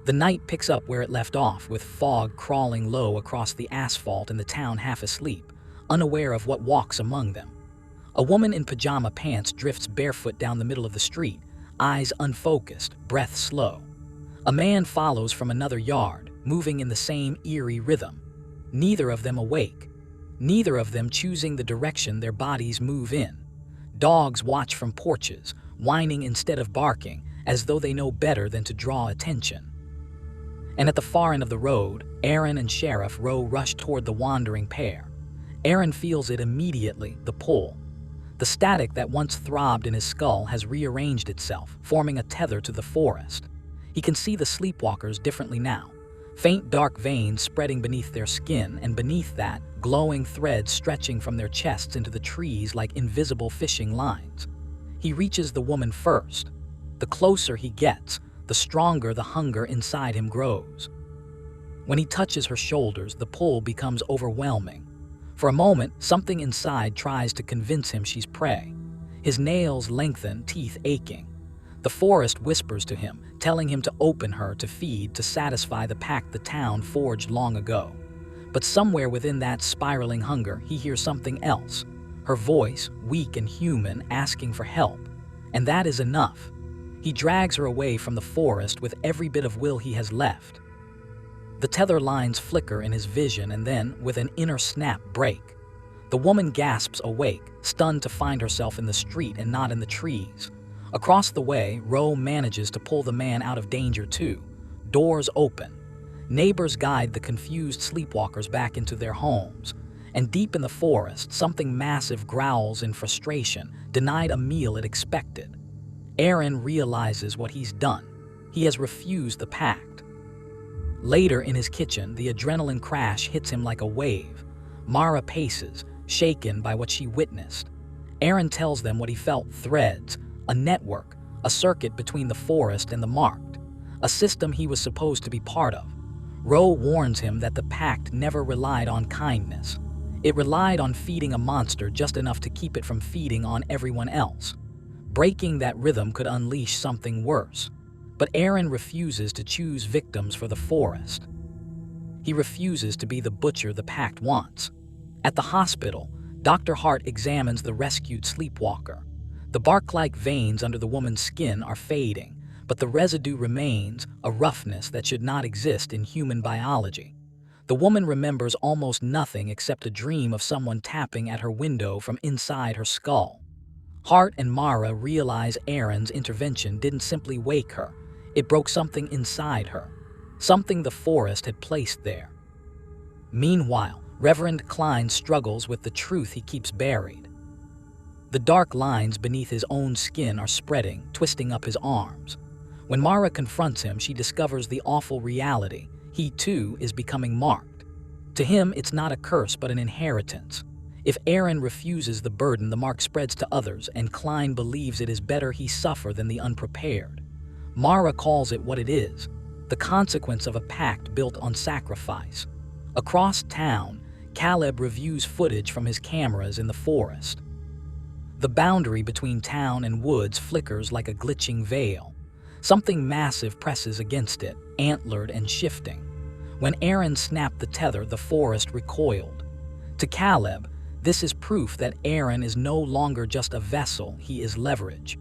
The night picks up where it left off, with fog crawling low across the asphalt and the town half asleep, unaware of what walks among them. A woman in pajama pants drifts barefoot down the middle of the street, eyes unfocused, breath slow. A man follows from another yard, moving in the same eerie rhythm. Neither of them awake. Neither of them choosing the direction their bodies move in. Dogs watch from porches, whining instead of barking, as though they know better than to draw attention. And at the far end of the road, Aaron and Sheriff Rowe rush toward the wandering pair. Aaron feels it immediately, the pull. The static that once throbbed in his skull has rearranged itself, forming a tether to the forest. He can see the sleepwalkers differently now. Faint dark veins spreading beneath their skin, and beneath that, glowing threads stretching from their chests into the trees like invisible fishing lines. He reaches the woman first. The closer he gets, the stronger the hunger inside him grows. When he touches her shoulders, the pull becomes overwhelming. For a moment, something inside tries to convince him she's prey. His nails lengthen, teeth aching. The forest whispers to him, telling him to open her, to feed, to satisfy the pact the town forged long ago. But somewhere within that spiraling hunger, he hears something else. Her voice, weak and human, asking for help. And that is enough. He drags her away from the forest with every bit of will he has left. The tether lines flicker in his vision, and then, with an inner snap, break. The woman gasps awake, stunned to find herself in the street and not in the trees. Across the way, Rowe manages to pull the man out of danger too. Doors open. Neighbors guide the confused sleepwalkers back into their homes. And deep in the forest, something massive growls in frustration, denied a meal it expected. Aaron realizes what he's done. He has refused the pact. Later in his kitchen, the adrenaline crash hits him like a wave. Mara paces, shaken by what she witnessed. Aaron tells them what he felt: threads, a network, a circuit between the forest and the marked, a system he was supposed to be part of. Rowe warns him that the pact never relied on kindness. It relied on feeding a monster just enough to keep it from feeding on everyone else. Breaking that rhythm could unleash something worse. But Aaron refuses to choose victims for the forest. He refuses to be the butcher the pact wants. At the hospital, Dr. Hart examines the rescued sleepwalker. The bark-like veins under the woman's skin are fading, but the residue remains, a roughness that should not exist in human biology. The woman remembers almost nothing except a dream of someone tapping at her window from inside her skull. Hart and Mara realize Aaron's intervention didn't simply wake her. It broke something inside her, something the forest had placed there. Meanwhile, Reverend Klein struggles with the truth he keeps buried. The dark lines beneath his own skin are spreading, twisting up his arms. When Mara confronts him, she discovers the awful reality. He too is becoming marked. To him, it's not a curse but an inheritance. If Aaron refuses the burden, the mark spreads to others, and Klein believes it is better he suffer than the unprepared. Mara calls it what it is, the consequence of a pact built on sacrifice. Across town, Caleb reviews footage from his cameras in the forest. The boundary between town and woods flickers like a glitching veil. Something massive presses against it, antlered and shifting. When Aaron snapped the tether, the forest recoiled. To Caleb, this is proof that Aaron is no longer just a vessel, he is leverage.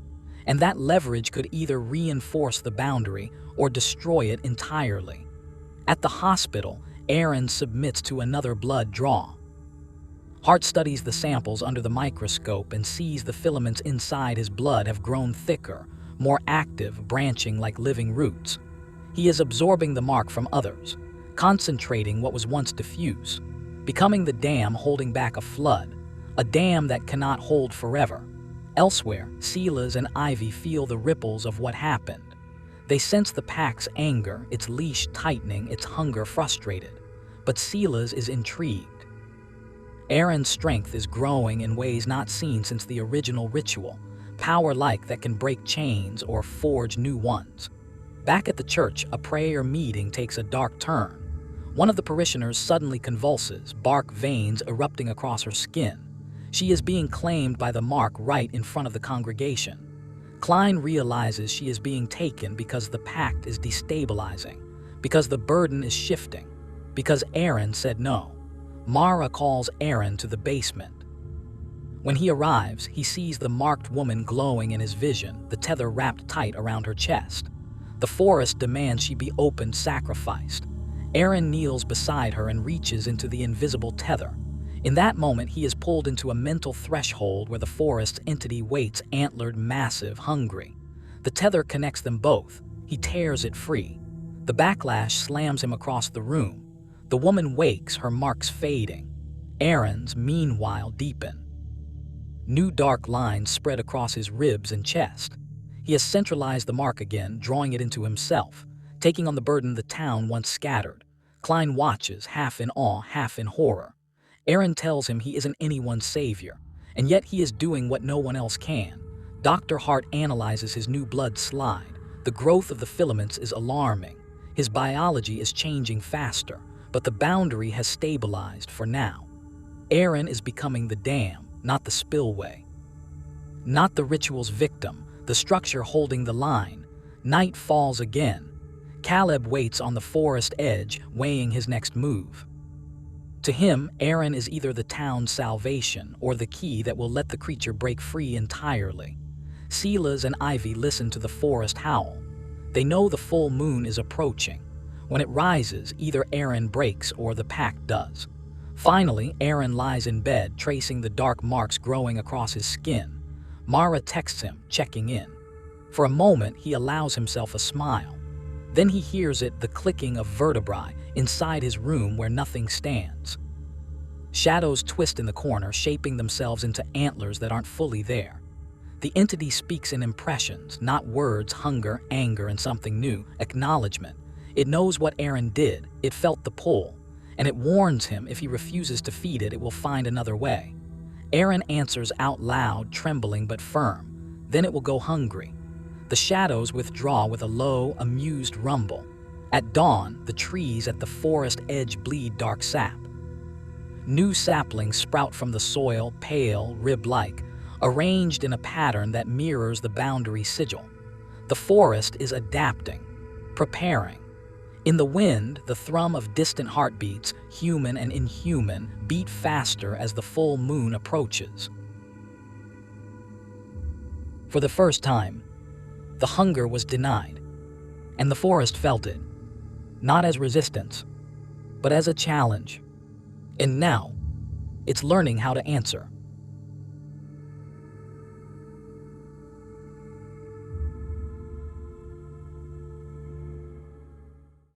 And that leverage could either reinforce the boundary or destroy it entirely. At the hospital, Aaron submits to another blood draw. Hart studies the samples under the microscope and sees the filaments inside his blood have grown thicker, more active, branching like living roots. He is absorbing the mark from others, concentrating what was once diffuse, becoming the dam holding back a flood, a dam that cannot hold forever. Elsewhere, Silas and Ivy feel the ripples of what happened. They sense the pack's anger, its leash tightening, its hunger frustrated. But Silas is intrigued. Aaron's strength is growing in ways not seen since the original ritual, power-like that can break chains or forge new ones. Back at the church, a prayer meeting takes a dark turn. One of the parishioners suddenly convulses, bark veins erupting across her skin. She is being claimed by the mark right in front of the congregation. Klein realizes she is being taken because the pact is destabilizing. Because the burden is shifting. Because Aaron said no. Mara calls Aaron to the basement. When he arrives, he sees the marked woman glowing in his vision, the tether wrapped tight around her chest. The forest demands she be opened, sacrificed. Aaron kneels beside her and reaches into the invisible tether. In that moment, he is pulled into a mental threshold where the forest's entity waits, antlered, massive, hungry. The tether connects them both. He tears it free. The backlash slams him across the room. The woman wakes, her marks fading. Aaron's, meanwhile, deepen. New dark lines spread across his ribs and chest. He has centralized the mark again, drawing it into himself, taking on the burden the town once scattered. Klein watches, half in awe, half in horror. Aaron tells him he isn't anyone's savior, and yet he is doing what no one else can. Dr. Hart analyzes his new blood slide. The growth of the filaments is alarming. His biology is changing faster, but the boundary has stabilized for now. Aaron is becoming the dam, not the spillway. Not the ritual's victim, the structure holding the line. Night falls again. Caleb waits on the forest edge, weighing his next move. To him, Aaron is either the town's salvation or the key that will let the creature break free entirely. Silas and Ivy listen to the forest howl. They know the full moon is approaching. When it rises, either Aaron breaks or the pact does. Finally, Aaron lies in bed, tracing the dark marks growing across his skin. Mara texts him, checking in. For a moment, he allows himself a smile. Then he hears it, the clicking of vertebrae inside his room where nothing stands. Shadows twist in the corner, shaping themselves into antlers that aren't fully there. The entity speaks in impressions, not words, hunger, anger, and something new, acknowledgement. It knows what Aaron did, it felt the pull. And it warns him if he refuses to feed it, it will find another way. Aaron answers out loud, trembling but firm. Then it will go hungry. The shadows withdraw with a low, amused rumble. At dawn, the trees at the forest edge bleed dark sap. New saplings sprout from the soil, pale, rib-like, arranged in a pattern that mirrors the boundary sigil. The forest is adapting, preparing. In the wind, the thrum of distant heartbeats, human and inhuman, beat faster as the full moon approaches. For the first time, the hunger was denied, and the forest felt it, not as resistance, but as a challenge. And now, it's learning how to answer.